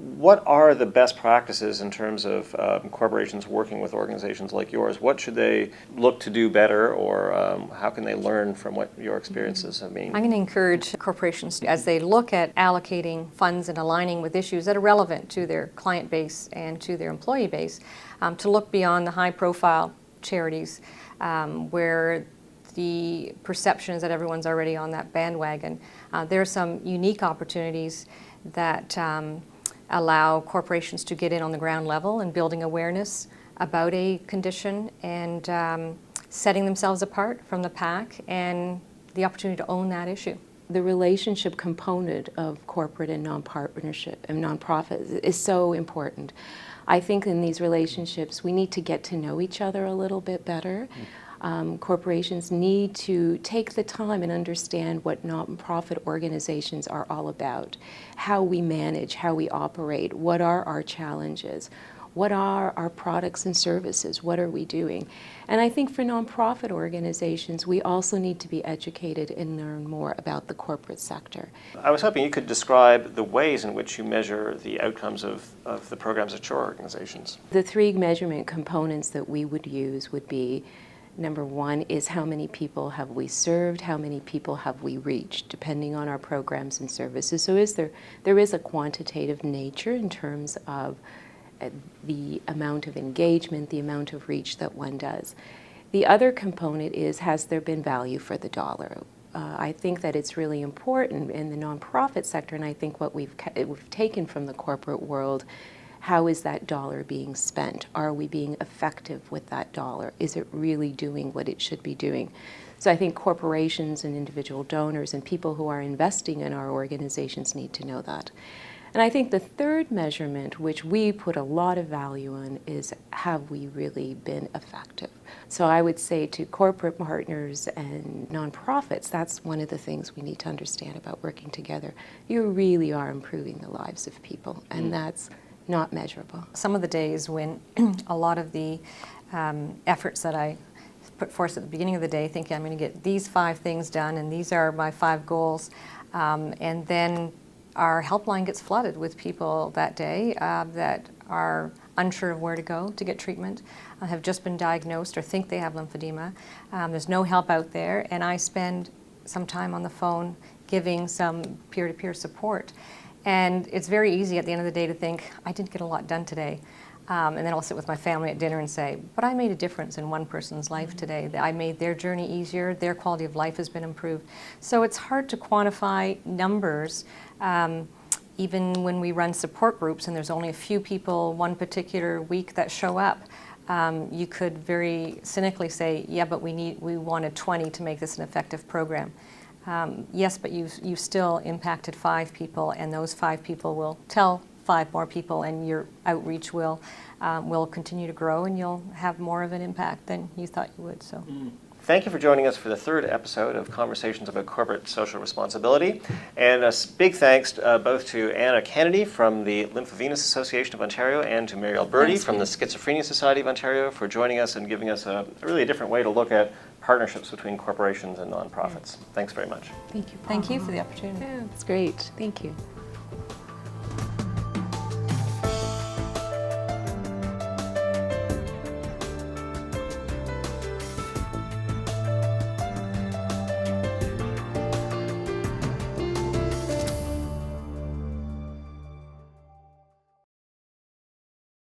what are the best practices in terms of corporations working with organizations like yours? What should they look to do better, or how can they learn from what your experiences have been? I'm going to encourage corporations, as they look at allocating funds and aligning with issues that are relevant to their client base and to their employee base, to look beyond the high-profile charities where the perception is that everyone's already on that bandwagon. There are some unique opportunities that allow corporations to get in on the ground level and building awareness about a condition and setting themselves apart from the pack and the opportunity to own that issue. The relationship component of corporate and non-partnership and nonprofits is so important. I think in these relationships we need to get to know each other a little bit better. Corporations need to take the time and understand what nonprofit organizations are all about, how we manage, how we operate, what are our challenges, what are our products and services, what are we doing. And I think for nonprofit organizations, we also need to be educated and learn more about the corporate sector. I was hoping you could describe the ways in which you measure the outcomes of the programs at your organizations. The three measurement components that we would use would be, number one is how many people have we served, how many people have we reached, depending on our programs and services. So there is a quantitative nature in terms of the amount of engagement, the amount of reach that one does. The other component is, has there been value for the dollar? I think that it's really important in the nonprofit sector, and I think what we've taken from the corporate world, how is that dollar being spent? Are we being effective with that dollar? Is it really doing what it should be doing? So I think corporations and individual donors and people who are investing in our organizations need to know that. And I think the third measurement, which we put a lot of value on, is have we really been effective? So I would say to corporate partners and nonprofits, that's one of the things we need to understand about working together. You really are improving the lives of people, and that's not measurable. Some of the days when a lot of the efforts that I put forth at the beginning of the day, thinking I'm going to get these 5 things done and these are my 5 goals, and then our helpline gets flooded with people that day that are unsure of where to go to get treatment, have just been diagnosed or think they have lymphedema. There's no help out there, and I spend some time on the phone giving some peer-to-peer support. And it's very easy at the end of the day to think, I didn't get a lot done today. And then I'll sit with my family at dinner and say, but I made a difference in one person's life today. I made their journey easier, their quality of life has been improved. So it's hard to quantify numbers, even when we run support groups and there's only a few people one particular week that show up. You could very cynically say, yeah, but we wanted 20 to make this an effective program. Yes, but you've still impacted 5 people, and those 5 people will tell 5 more people, and your outreach will continue to grow, and you'll have more of an impact than you thought you would. So. Thank you for joining us for the 3rd episode of Conversations about Corporate Social Responsibility. And a big thanks both to Anna Kennedy from the Lymphovenous Association of Ontario and to Mary Alberti from the Schizophrenia Society of Ontario for joining us and giving us a really different way to look at partnerships between corporations and nonprofits. Thanks very much. Thank you. Thank you for the opportunity. Yeah, it's great. Thank you.